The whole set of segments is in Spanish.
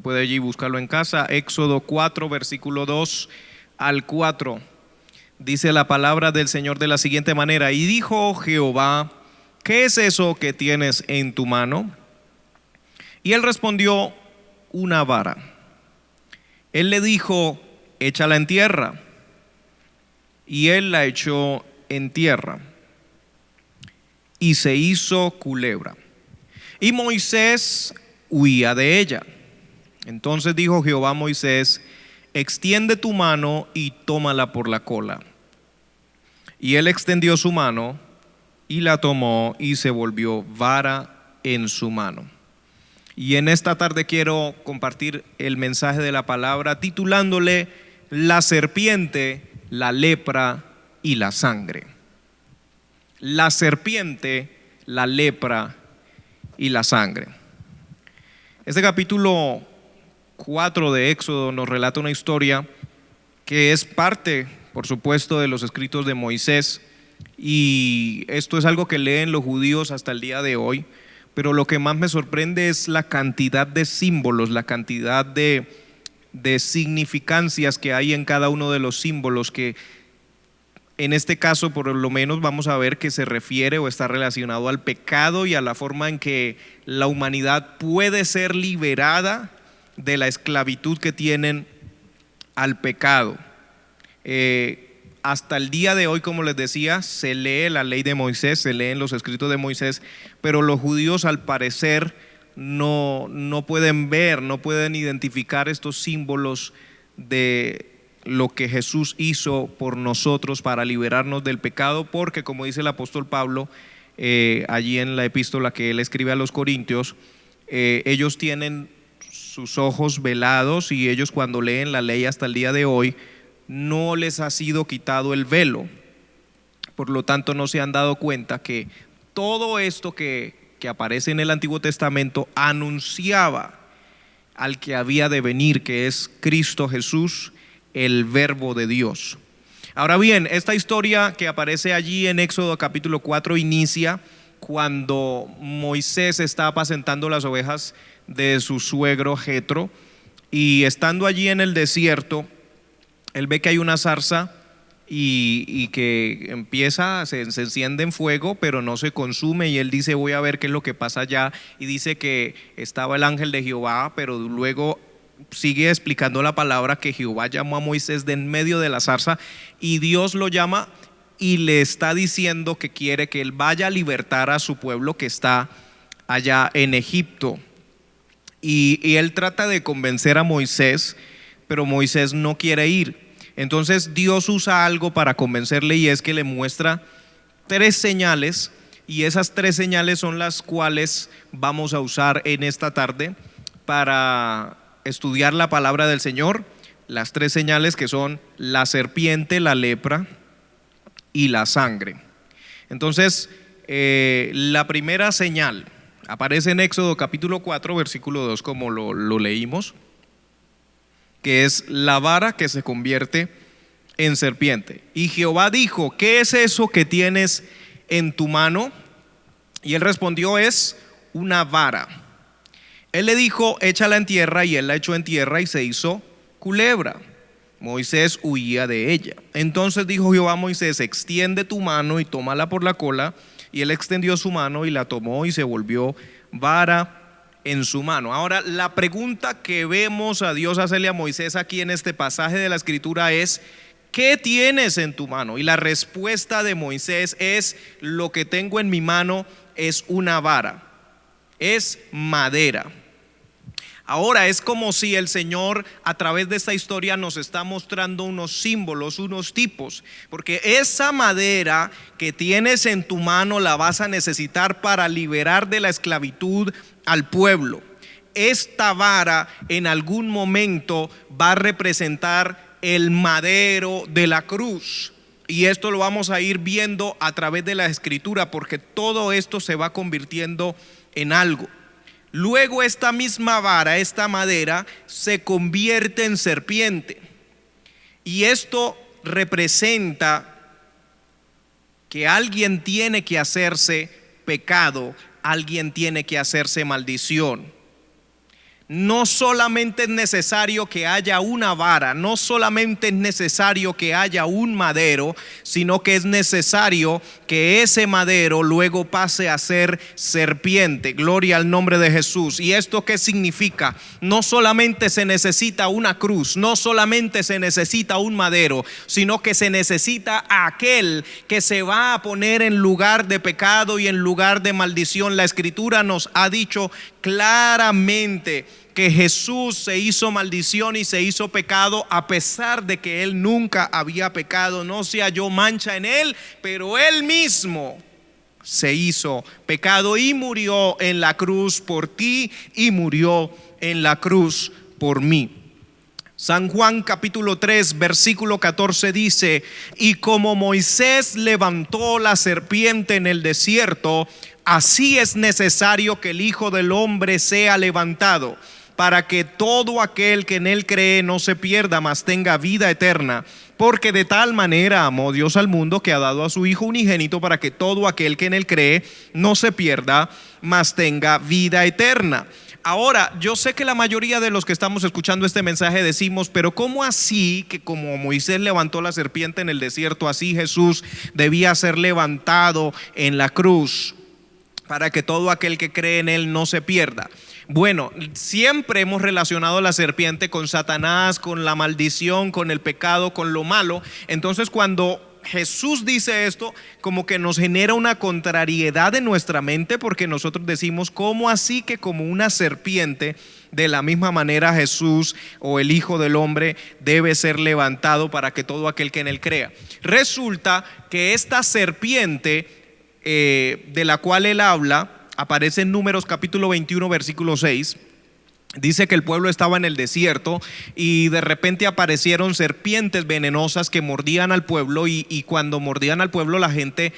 Puede allí buscarlo en casa. Éxodo 4, versículo 2 al 4. Dice la palabra del Señor de la siguiente manera: y dijo Jehová, ¿qué es eso que tienes en tu mano? Y él respondió, una vara. Él le dijo, échala en tierra. Y él la echó en tierra, y se hizo culebra. Y Moisés huía de ella. Entonces dijo Jehová a Moisés, extiende tu mano y tómala por la cola. Y él extendió su mano y la tomó, y se volvió vara en su mano. Y en esta tarde quiero compartir el mensaje de la palabra titulándole la serpiente, la lepra y la sangre. La serpiente, la lepra y la sangre. Este capítulo 4 de Éxodo nos relata una historia que es parte, por supuesto, de los escritos de Moisés, y esto es algo que leen los judíos hasta el día de hoy. Pero lo que más me sorprende es la cantidad de símbolos, la cantidad de significancias que hay en cada uno de los símbolos, que en este caso por lo menos vamos a ver que se refiere o está relacionado al pecado y a la forma en que la humanidad puede ser liberada de la esclavitud que tienen al pecado. Hasta el día de hoy, como les decía, se lee la ley de Moisés, se leen los escritos de Moisés, pero los judíos al parecer no pueden ver, no pueden identificar estos símbolos de lo que Jesús hizo por nosotros para liberarnos del pecado, porque como dice el apóstol Pablo allí en la epístola que él escribe a los Corintios, ellos tienen sus ojos velados, y ellos cuando leen la ley hasta el día de hoy no les ha sido quitado el velo. Por lo tanto, no se han dado cuenta que todo esto que aparece en el Antiguo Testamento anunciaba al que había de venir, que es Cristo Jesús, el Verbo de Dios. Ahora bien, esta historia que aparece allí en Éxodo capítulo 4 inicia cuando Moisés está apacentando las ovejas de su suegro Jetro, y estando allí en el desierto, él ve que hay una zarza y que empieza, se enciende en fuego, pero no se consume, y él dice, voy a ver qué es lo que pasa allá, y dice que estaba el ángel de Jehová, pero luego sigue explicando la palabra que Jehová llamó a Moisés de en medio de la zarza, y Dios lo llama y le está diciendo que quiere que él vaya a libertar a su pueblo que está allá en Egipto. Y él trata de convencer a Moisés, pero Moisés no quiere ir. Entonces Dios usa algo para convencerle, y es que le muestra 3 señales, y esas 3 señales son las cuales vamos a usar en esta tarde para estudiar la palabra del Señor. Las 3 señales que son la serpiente, la lepra y la sangre. Entonces la primera señal aparece en Éxodo capítulo 4 versículo 2, como lo leímos, que es la vara que se convierte en serpiente. Y Jehová dijo, ¿qué es eso que tienes en tu mano? Y él respondió, es una vara. Él le dijo, échala en tierra, y él la echó en tierra, y se hizo culebra. Moisés huía de ella. Entonces dijo Jehová a Moisés, extiende tu mano y tómala por la cola. Y él extendió su mano y la tomó, y se volvió vara en su mano. Ahora, la pregunta que vemos a Dios hacerle a Moisés aquí en este pasaje de la escritura es, ¿qué tienes en tu mano? Y la respuesta de Moisés es, lo que tengo en mi mano es una vara, es madera. Ahora es como si el Señor a través de esta historia nos está mostrando unos símbolos, unos tipos, porque esa madera que tienes en tu mano la vas a necesitar para liberar de la esclavitud al pueblo. Esta vara en algún momento va a representar el madero de la cruz, y esto lo vamos a ir viendo a través de la escritura, porque todo esto se va convirtiendo en algo. Luego esta misma vara, esta madera, se convierte en serpiente, y esto representa que alguien tiene que hacerse pecado, alguien tiene que hacerse maldición. no solamente es necesario que haya una vara, no solamente es necesario que haya un madero, sino que es necesario que ese madero luego pase a ser serpiente. Gloria al nombre de Jesús. ¿Y esto qué significa? No solamente se necesita una cruz, no solamente se necesita un madero, sino que se necesita aquel que se va a poner en lugar de pecado y en lugar de maldición. La Escritura nos ha dicho claramente que Jesús se hizo maldición y se hizo pecado, a pesar de que él nunca había pecado, no se halló mancha en él, pero él mismo se hizo pecado y murió en la cruz por ti y murió en la cruz por mí. San Juan capítulo 3 versículo 14 dice: y como Moisés levantó la serpiente en el desierto, así es necesario que el Hijo del Hombre sea levantado, para que todo aquel que en él cree no se pierda, mas tenga vida eterna. Porque de tal manera amó Dios al mundo, que ha dado a su Hijo unigénito, para que todo aquel que en él cree no se pierda, mas tenga vida eterna. Ahora, yo sé que la mayoría de los que estamos escuchando este mensaje decimos: pero ¿cómo así que como Moisés levantó la serpiente en el desierto, así Jesús debía ser levantado en la cruz para que todo aquel que cree en él no se pierda? Bueno, siempre hemos relacionado la serpiente con Satanás, con la maldición, con el pecado, con lo malo. Entonces, cuando Jesús dice esto, como que nos genera una contrariedad en nuestra mente, porque nosotros decimos: ¿cómo así que como una serpiente? De la misma manera Jesús, o el Hijo del Hombre, debe ser levantado para que todo aquel que en él crea. Resulta que esta serpiente de la cual él habla aparece en Números capítulo 21 versículo 6. Dice que el pueblo estaba en el desierto y de repente aparecieron serpientes venenosas que mordían al pueblo, y cuando mordían al pueblo la gente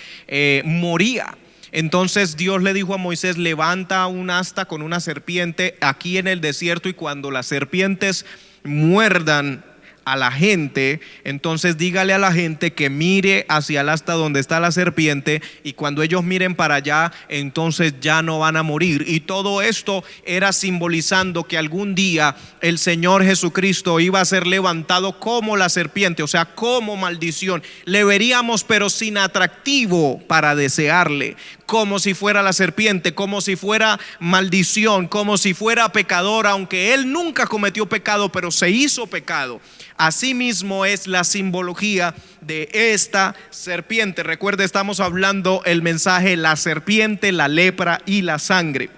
moría. Entonces Dios le dijo a Moisés: levanta un asta con una serpiente aquí en el desierto, y cuando las serpientes muerdan a la gente, entonces dígale a la gente que mire hacia el asta donde está la serpiente, y cuando ellos miren para allá, entonces ya no van a morir. Y todo esto era simbolizando que algún día el Señor Jesucristo iba a ser levantado como la serpiente, o sea, como maldición. Le veríamos pero sin atractivo para desearle, como si fuera la serpiente, como si fuera maldición, como si fuera pecador, aunque él nunca cometió pecado, pero se hizo pecado. Asimismo es la simbología de esta serpiente. Recuerde, estamos hablando el mensaje: la serpiente, la lepra y la sangre.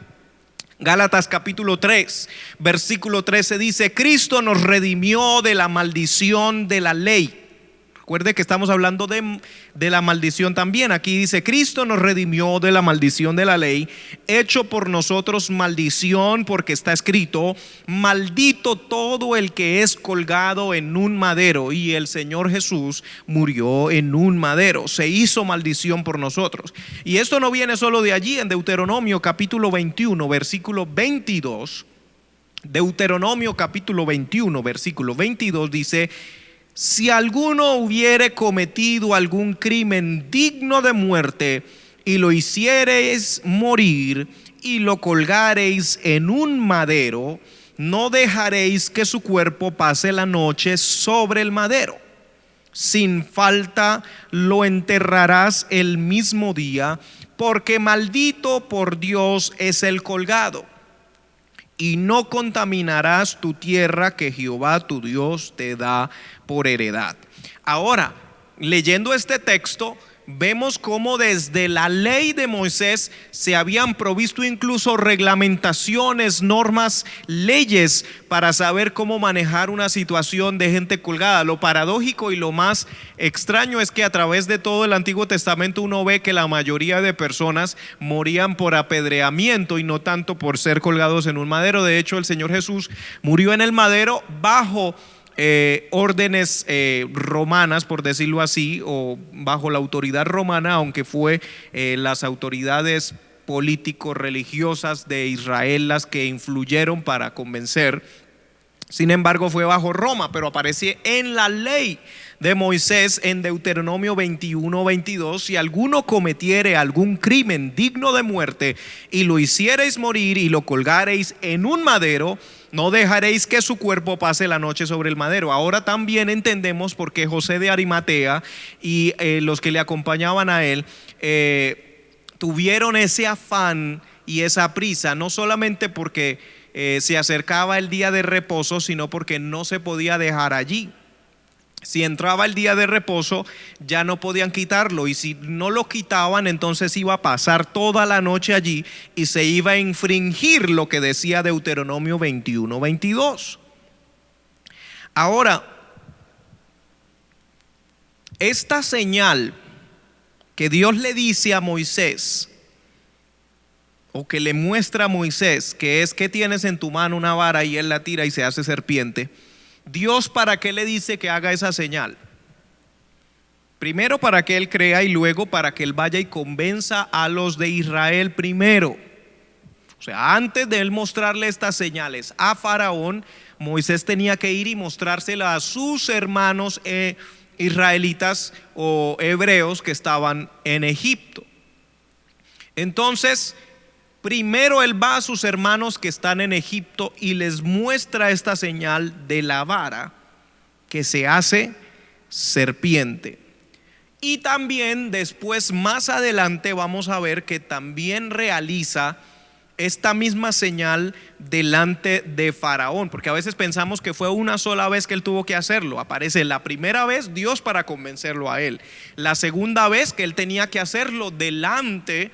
Gálatas capítulo 3 versículo 13 dice: Cristo nos redimió de la maldición de la ley. Recuerde que estamos hablando de la maldición también. Aquí dice: Cristo nos redimió de la maldición de la ley, hecho por nosotros maldición, porque está escrito: maldito todo el que es colgado en un madero. Y el Señor Jesús murió en un madero, se hizo maldición por nosotros. Y esto no viene solo de allí. En Deuteronomio capítulo 21 versículo 22, Deuteronomio capítulo 21 versículo 22 dice: si alguno hubiere cometido algún crimen digno de muerte, y lo hiciereis morir, y lo colgareis en un madero, no dejaréis que su cuerpo pase la noche sobre el madero. Sin falta lo enterrarás el mismo día, porque maldito por Dios es el colgado. Y no contaminarás tu tierra que Jehová tu Dios te da por heredad. Ahora, leyendo este texto, vemos cómo desde la ley de Moisés se habían provisto incluso reglamentaciones, normas, leyes para saber cómo manejar una situación de gente colgada. Lo paradójico y lo más extraño es que a través de todo el Antiguo Testamento uno ve que la mayoría de personas morían por apedreamiento y no tanto por ser colgados en un madero. De hecho, el Señor Jesús murió en el madero bajo órdenes romanas, por decirlo así, o bajo la autoridad romana, aunque fue las autoridades político-religiosas de Israel las que influyeron para convencer. Sin embargo, fue bajo Roma, pero aparece en la ley de Moisés en Deuteronomio 21:22: si alguno cometiere algún crimen digno de muerte y lo hiciereis morir y lo colgareis en un madero, no dejaréis que su cuerpo pase la noche sobre el madero. Ahora también entendemos por qué José de Arimatea y los que le acompañaban a él tuvieron ese afán y esa prisa, no solamente porque se acercaba el día de reposo, sino porque no se podía dejar allí. Si entraba el día de reposo, ya no podían quitarlo, y si no lo quitaban, entonces iba a pasar toda la noche allí y se iba a infringir lo que decía Deuteronomio 21:22. Ahora, esta señal que Dios le dice a Moisés, o que le muestra a Moisés, que es: que tienes en tu mano una vara, y él la tira y se hace serpiente. Dios, ¿para qué le dice que haga esa señal? Primero, para que él crea, y luego para que él vaya y convenza a los de Israel primero. O sea, antes de él mostrarle estas señales a Faraón, Moisés tenía que ir y mostrársela a sus hermanos israelitas o hebreos que estaban en Egipto. Entonces, primero él va a sus hermanos que están en Egipto y les muestra esta señal de la vara que se hace serpiente. Y también después, más adelante, vamos a ver que también realiza esta misma señal delante de Faraón, porque a veces pensamos que fue una sola vez que él tuvo que hacerlo. Aparece la primera vez Dios para convencerlo a él, la segunda vez que él tenía que hacerlo delante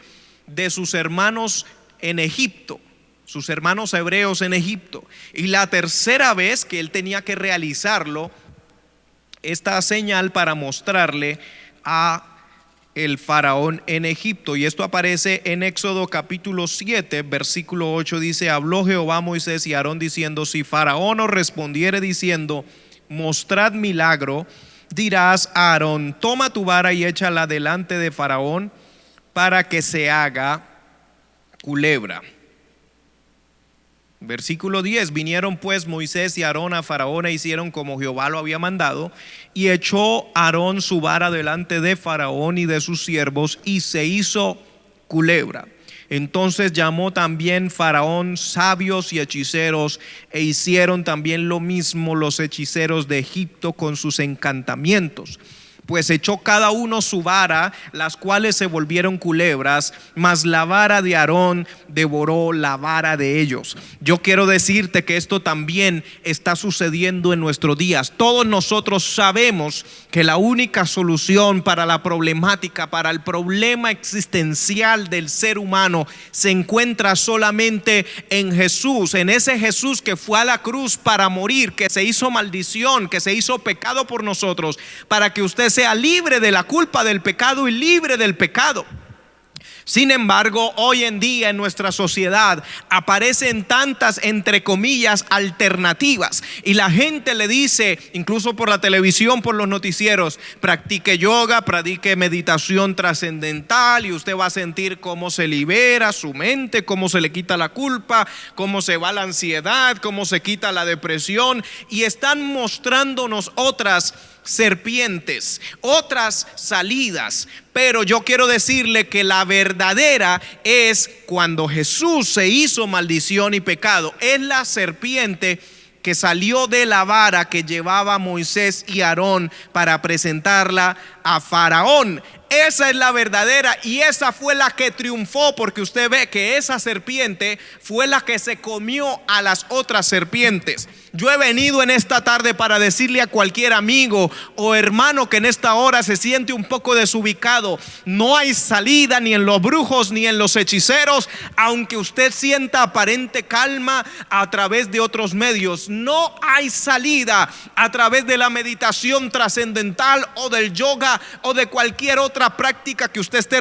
de sus hermanos en Egipto, sus hermanos hebreos en Egipto, y la tercera vez que él tenía que realizarlo, esta señal para mostrarle a el faraón en Egipto. Y esto aparece en Éxodo capítulo 7 versículo 8. Dice: habló Jehová a Moisés y a Aarón diciendo: si Faraón os respondiere diciendo: mostrad milagro, dirás a Aarón: toma tu vara y échala delante de Faraón para que se haga culebra. Versículo 10: vinieron pues Moisés y Aarón a Faraón e hicieron como Jehová lo había mandado, y echó Aarón su vara delante de Faraón y de sus siervos, y se hizo culebra. Entonces llamó también Faraón sabios y hechiceros, e hicieron también lo mismo los hechiceros de Egipto con sus encantamientos. Pues echó cada uno su vara, las cuales se volvieron culebras, mas la vara de Aarón devoró la vara de ellos. Yo quiero decirte que esto también está sucediendo en nuestros días. Todos nosotros sabemos que la única solución para la problemática, para el problema existencial del ser humano, se encuentra solamente en Jesús, en ese Jesús que fue a la cruz para morir, que se hizo maldición, que se hizo pecado por nosotros, para que usted sea libre de la culpa del pecado y libre del pecado. Sin embargo, hoy en día en nuestra sociedad aparecen tantas, entre comillas, alternativas, y la gente le dice, incluso por la televisión, por los noticieros: practique yoga, practique meditación trascendental, y usted va a sentir cómo se libera su mente, cómo se le quita la culpa, cómo se va la ansiedad, cómo se quita la depresión. Y están mostrándonos otras serpientes, otras salidas. Pero yo quiero decirle que la verdadera es cuando Jesús se hizo maldición y pecado. Es la serpiente que salió de la vara que llevaba Moisés y Aarón para presentarla a Faraón. Esa es la verdadera, y esa fue la que triunfó, porque usted ve que esa serpiente fue la que se comió a las otras serpientes. Yo he venido en esta tarde para decirle a cualquier amigo o hermano que en esta hora se siente un poco desubicado: no hay salida ni en los brujos ni en los hechiceros, aunque usted sienta aparente calma a través de otros medios. No hay salida a través de la meditación trascendental o del yoga o de cualquier otra práctica que usted esté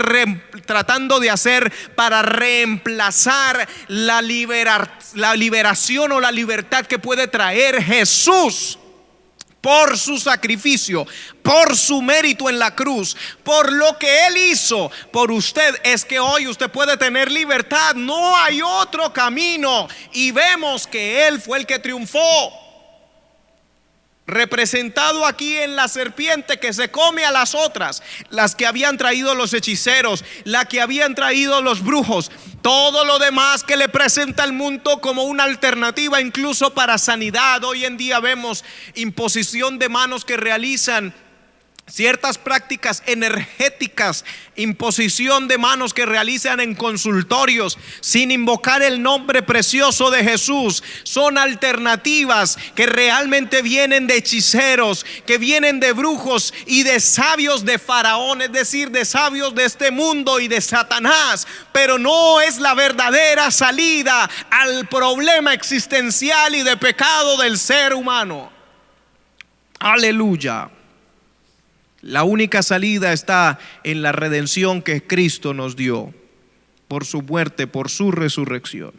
tratando de hacer para reemplazar la liberación o la libertad que puede traer Jesús por su sacrificio, por su mérito en la cruz, por lo que Él hizo por usted. Es que hoy usted puede tener libertad. No hay otro camino, y vemos que Él fue el que triunfó. representado aquí en la serpiente que se come a las otras, las que habían traído los hechiceros, la que habían traído los brujos, todo lo demás que le presenta al mundo como una alternativa incluso para sanidad. Hoy en día vemos imposición de manos que realizan ciertas prácticas energéticas, imposición de manos que realizan en consultorios sin invocar el nombre precioso de Jesús. Son alternativas que realmente vienen de hechiceros, que vienen de brujos y de sabios de Faraón, es decir, de sabios de este mundo y de Satanás, pero no es la verdadera salida al problema existencial y de pecado del ser humano. Aleluya. La única salida está en la redención que Cristo nos dio por su muerte, por su resurrección.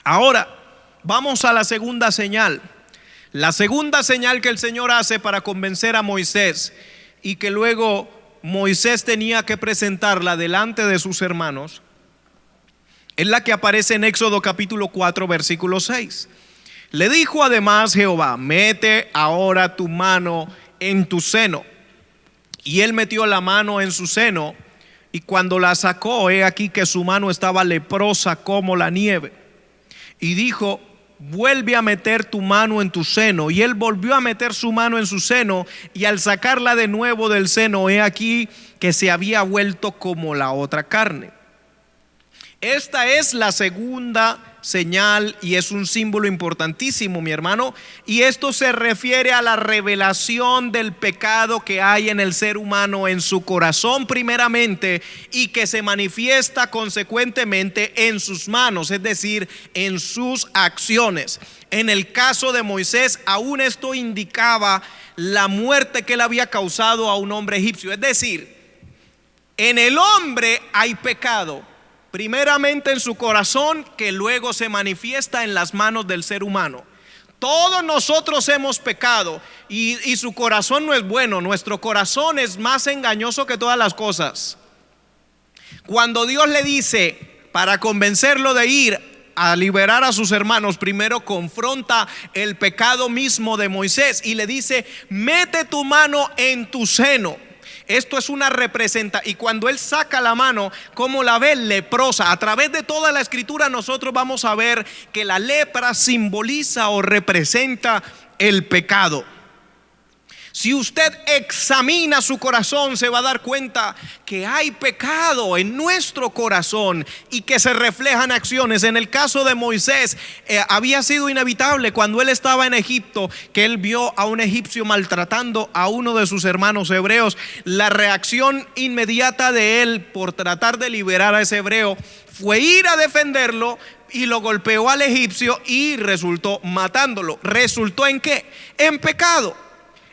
Ahora vamos a la segunda señal. La segunda señal que el Señor hace para convencer a Moisés y que luego Moisés tenía que presentarla delante de sus hermanos es la que aparece en Éxodo capítulo 4 versículo 6. Le dijo además Jehová: mete ahora tu mano en tu seno. Y él metió la mano en su seno, y cuando la sacó, he aquí que su mano estaba leprosa como la nieve. Y dijo: vuelve a meter tu mano en tu seno. Y él volvió a meter su mano en su seno, y al sacarla de nuevo del seno, he aquí que se había vuelto como la otra carne. Esta es la segunda señal y es un símbolo importantísimo, mi hermano, y esto se refiere a la revelación del pecado que hay en el ser humano, en su corazón primeramente, y que se manifiesta consecuentemente en sus manos, es decir, en sus acciones. En el caso de Moisés, aún esto indicaba la muerte que él había causado a un hombre egipcio, es decir, en el hombre hay pecado, primeramente en su corazón, que luego se manifiesta en las manos del ser humano. Todos nosotros hemos pecado y su corazón no es bueno. Nuestro corazón es más engañoso que todas las cosas. Cuando Dios le dice, para convencerlo de ir a liberar a sus hermanos, primero confronta el pecado mismo de Moisés y le dice: mete tu mano en tu seno. Esto es una representación. Y cuando él saca la mano, ¿cómo la ve? Leprosa. A través de toda la escritura nosotros vamos a ver que la lepra simboliza o representa el pecado. Si usted examina su corazón, se va a dar cuenta que hay pecado en nuestro corazón y que se reflejan acciones. En el caso de Moisés, había sido inevitable cuando él estaba en Egipto, que él vio a un egipcio maltratando a uno de sus hermanos hebreos. La reacción inmediata de él por tratar de liberar a ese hebreo fue ir a defenderlo, y lo golpeó al egipcio y resultó matándolo. ¿Resultó en qué? En pecado.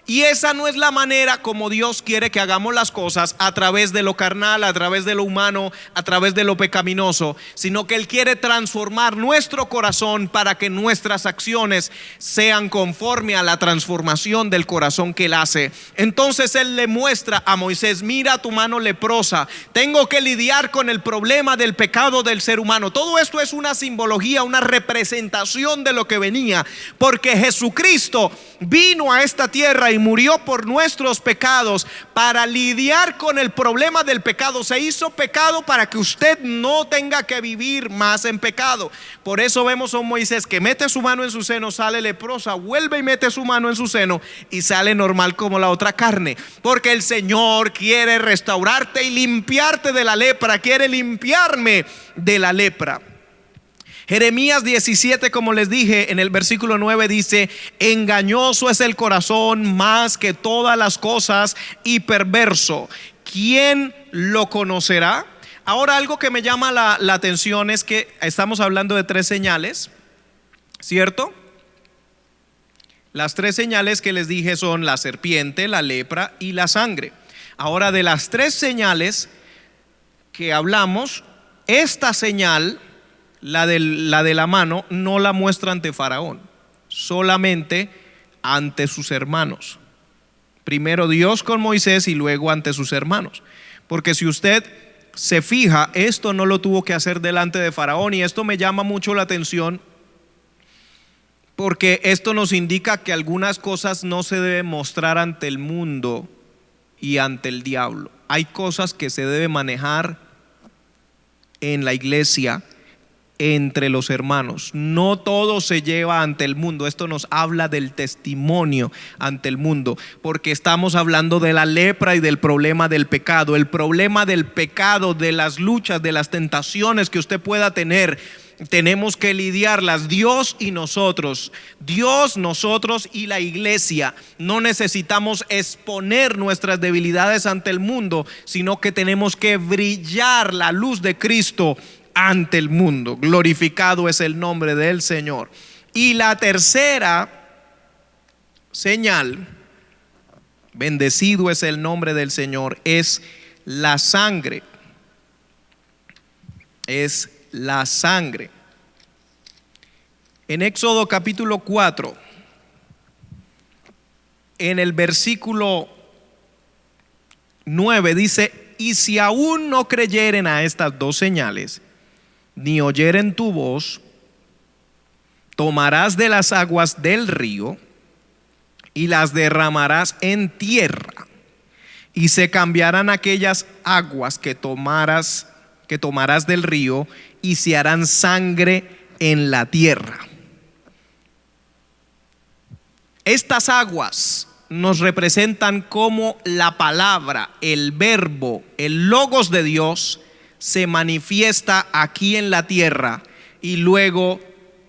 Y esa no es la manera como Dios quiere que hagamos las cosas, a través de lo carnal, a través de lo humano, a través de lo pecaminoso, sino que Él quiere transformar nuestro corazón para que nuestras acciones sean conforme a la transformación del corazón que Él hace. Entonces Él le muestra a Moisés: mira tu mano leprosa, tengo que lidiar con el problema del pecado del ser humano. Todo esto es una simbología, una representación de lo que venía, porque Jesucristo vino a esta tierra y murió por nuestros pecados para lidiar con el problema del pecado. Se hizo pecado para que usted no tenga que vivir más en pecado. Por eso vemos a un Moisés que mete su mano en su seno, sale leprosa, vuelve y mete su mano en su seno y sale normal como la otra carne, porque el Señor quiere restaurarte y limpiarte de la lepra, quiere limpiarme de la lepra. Jeremías 17, como les dije en el versículo 9, dice: engañoso es el corazón más que todas las cosas y perverso, ¿quién lo conocerá? Ahora, algo que me llama la atención es que estamos hablando de tres señales, ¿cierto? Las tres señales que les dije son la serpiente, la lepra y la sangre. Ahora, de las tres señales que hablamos, esta señal, la de la mano, no la muestra ante Faraón, solamente ante sus hermanos. Primero Dios con Moisés y luego ante sus hermanos. Porque si usted se fija, esto no lo tuvo que hacer delante de Faraón. Y esto me llama mucho la atención, Porque esto nos indica que algunas cosas no se deben mostrar ante el mundo y ante el diablo. Hay cosas que se deben manejar en la iglesia, entre los hermanos. No todo se lleva ante el mundo. Esto nos habla del testimonio ante el mundo, porque estamos hablando de la lepra y del problema del pecado. El problema del pecado, de las luchas, de las tentaciones que usted pueda tener, tenemos que lidiarlas, Dios y nosotros. Dios, nosotros y la iglesia. No necesitamos exponer nuestras debilidades ante el mundo, sino que tenemos que brillar la luz de Cristo ante el mundo. Glorificado es el nombre del Señor. Y la tercera señal, bendecido es el nombre del Señor, es la sangre. Es la sangre. En Éxodo capítulo 4, en el versículo 9 dice: y si aún no creyeren a estas dos señales, ni oyeren tu voz, tomarás de las aguas del río y las derramarás en tierra, y se cambiarán aquellas aguas que tomarás del río, y se harán sangre en la tierra. Estas aguas nos representan como la palabra, el verbo, el logos de Dios se manifiesta aquí en la tierra y luego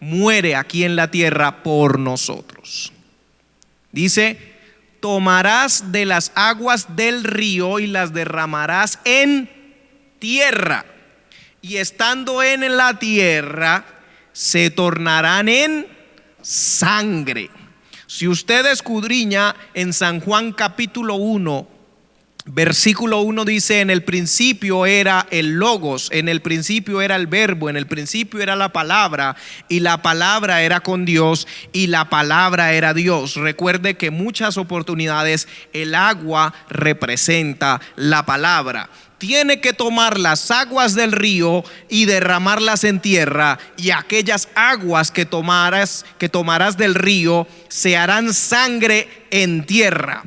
muere aquí en la tierra por nosotros. Dice: tomarás de las aguas del río y las derramarás en tierra, y estando en la tierra se tornarán en sangre. Si usted escudriña en San Juan capítulo 1, versículo 1 dice: en el principio era el logos, en el principio era el verbo, en el principio era la palabra, y la palabra era con Dios, y la palabra era Dios. Recuerde que muchas oportunidades el agua representa la palabra. Tiene que tomar las aguas del río y derramarlas en tierra, y aquellas aguas que tomarás del río se harán sangre en tierra.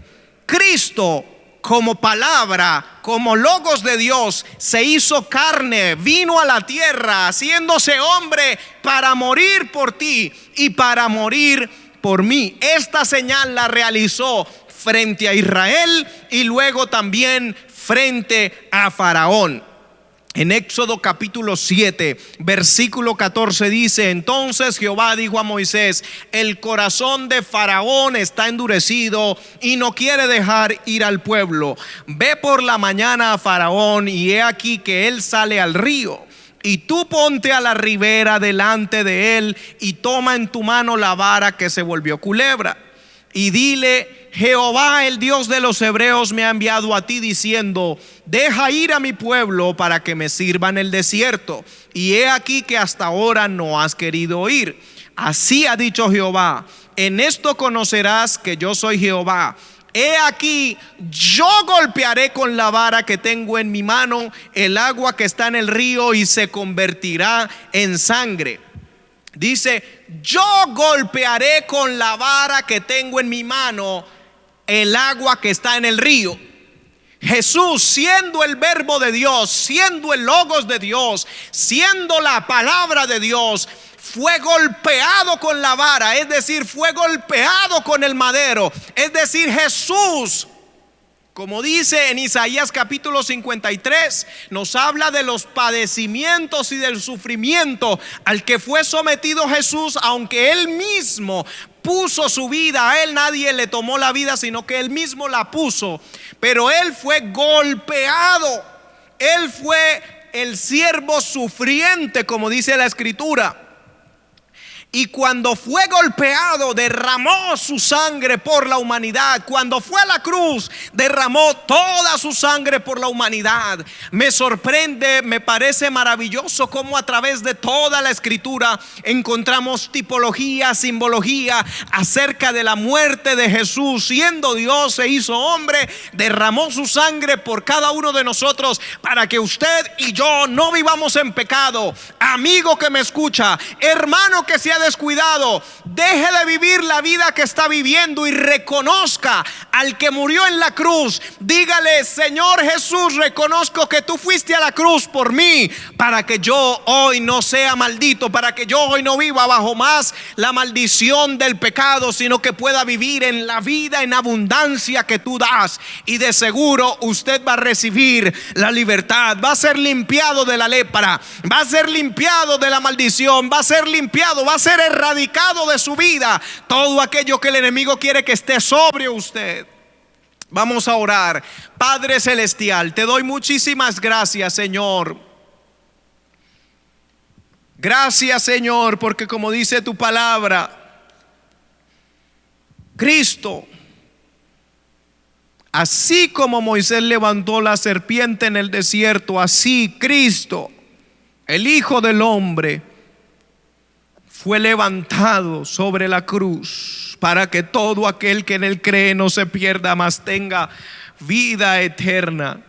Cristo, como palabra, como logos de Dios, se hizo carne, vino a la tierra, haciéndose hombre para morir por ti y para morir por mí. Esta señal la realizó frente a Israel y luego también frente a Faraón. En Éxodo capítulo 7, versículo 14 dice: entonces Jehová dijo a Moisés: el corazón de Faraón está endurecido y no quiere dejar ir al pueblo. Ve por la mañana a Faraón, y he aquí que él sale al río. Y tú ponte a la ribera delante de él, y toma en tu mano la vara que se volvió culebra. Y dile: Jehová, el Dios de los hebreos, me ha enviado a ti diciendo: deja ir a mi pueblo para que me sirva en el desierto. Y he aquí que hasta ahora no has querido oír. Así ha dicho Jehová: en esto conocerás que yo soy Jehová. He aquí, yo golpearé con la vara que tengo en mi mano el agua que está en el río, y se convertirá en sangre. Dice: yo golpearé con la vara que tengo en mi mano el agua que está en el río. Jesús, siendo el verbo de Dios, siendo el logos de Dios, siendo la palabra de Dios, fue golpeado con la vara, es decir, fue golpeado con el madero. Es decir, Jesús, como dice en Isaías capítulo 53, nos habla de los padecimientos y del sufrimiento al que fue sometido Jesús, aunque él mismo puso su vida. A él nadie le tomó la vida, sino que él mismo la puso. Pero él fue golpeado, él fue el siervo sufriente, como dice la escritura. Y cuando fue golpeado, derramó su sangre por la humanidad. Cuando fue a la cruz, derramó toda su sangre por la humanidad. Me sorprende, me parece maravilloso cómo a través de toda la escritura encontramos tipología, simbología acerca de la muerte de Jesús. Siendo Dios, se hizo hombre, derramó su sangre por cada uno de nosotros para que usted y yo no vivamos en pecado. Amigo que me escucha, hermano que se ha descuidado, deje de vivir la vida que está viviendo y reconozca al que murió en la cruz. Dígale: Señor Jesús, reconozco que tú fuiste a la cruz por mí, para que yo hoy no sea maldito, para que yo hoy no viva bajo más la maldición del pecado, sino que pueda vivir en la vida en abundancia que tú das. Y de seguro usted va a recibir la libertad, va a ser limpiado de la lepra, va a ser limpiado de la maldición, va a ser limpiado, va a ser erradicado de su vida todo aquello que el enemigo quiere que esté sobre usted. Vamos a orar. Padre celestial, te doy muchísimas gracias, Señor. Gracias, Señor, porque como dice tu palabra, Cristo, así como Moisés levantó la serpiente en el desierto, así Cristo, el Hijo del Hombre, fue levantado sobre la cruz para que todo aquel que en él cree no se pierda, mas tenga vida eterna.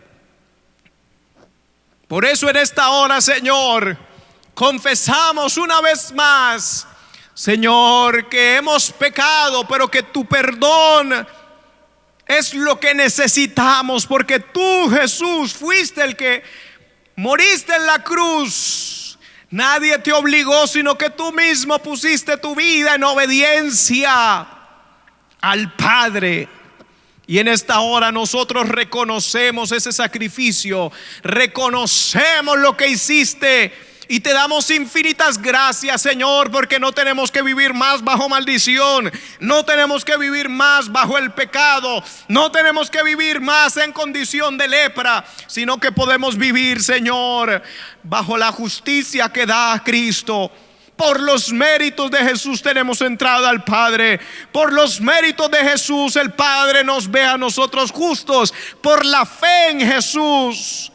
Por eso en esta hora, Señor, confesamos una vez más, Señor, que hemos pecado, pero que tu perdón es lo que necesitamos, porque tú, Jesús, fuiste el que moriste en la cruz. Nadie te obligó, sino que tú mismo pusiste tu vida en obediencia al Padre. Y en esta hora nosotros reconocemos ese sacrificio, reconocemos lo que hiciste. Y te damos infinitas gracias, Señor, porque no tenemos que vivir más bajo maldición, no tenemos que vivir más bajo el pecado, no tenemos que vivir más en condición de lepra, sino que podemos vivir, Señor, bajo la justicia que da Cristo. Por los méritos de Jesús tenemos entrada al Padre. Por los méritos de Jesús el Padre nos ve a nosotros justos. Por la fe en Jesús.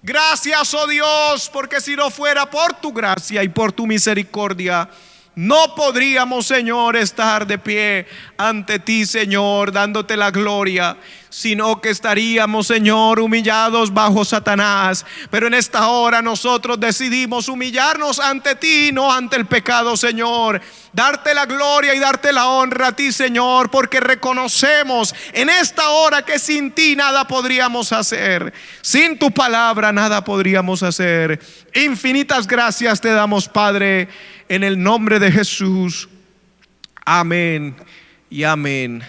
Gracias, oh Dios, porque si no fuera por tu gracia y por tu misericordia, no podríamos, Señor, estar de pie ante ti, Señor, dándote la gloria, sino que estaríamos, Señor, humillados bajo Satanás. Pero en esta hora nosotros decidimos humillarnos ante ti, no ante el pecado, Señor. Darte la gloria y darte la honra a ti, Señor, porque reconocemos en esta hora que sin ti nada podríamos hacer. Sin tu palabra nada podríamos hacer. Infinitas gracias te damos, Padre, en el nombre de Jesús. Amén y amén.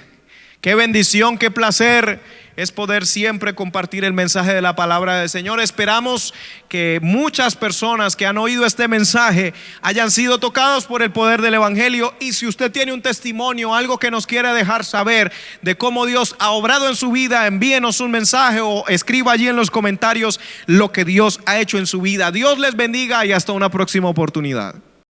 Qué bendición, qué placer es poder siempre compartir el mensaje de la palabra del Señor. Esperamos que muchas personas que han oído este mensaje hayan sido tocados por el poder del evangelio. Y si usted tiene un testimonio, algo que nos quiere dejar saber de cómo Dios ha obrado en su vida, envíenos un mensaje o escriba allí en los comentarios lo que Dios ha hecho en su vida. Dios les bendiga y hasta una próxima oportunidad.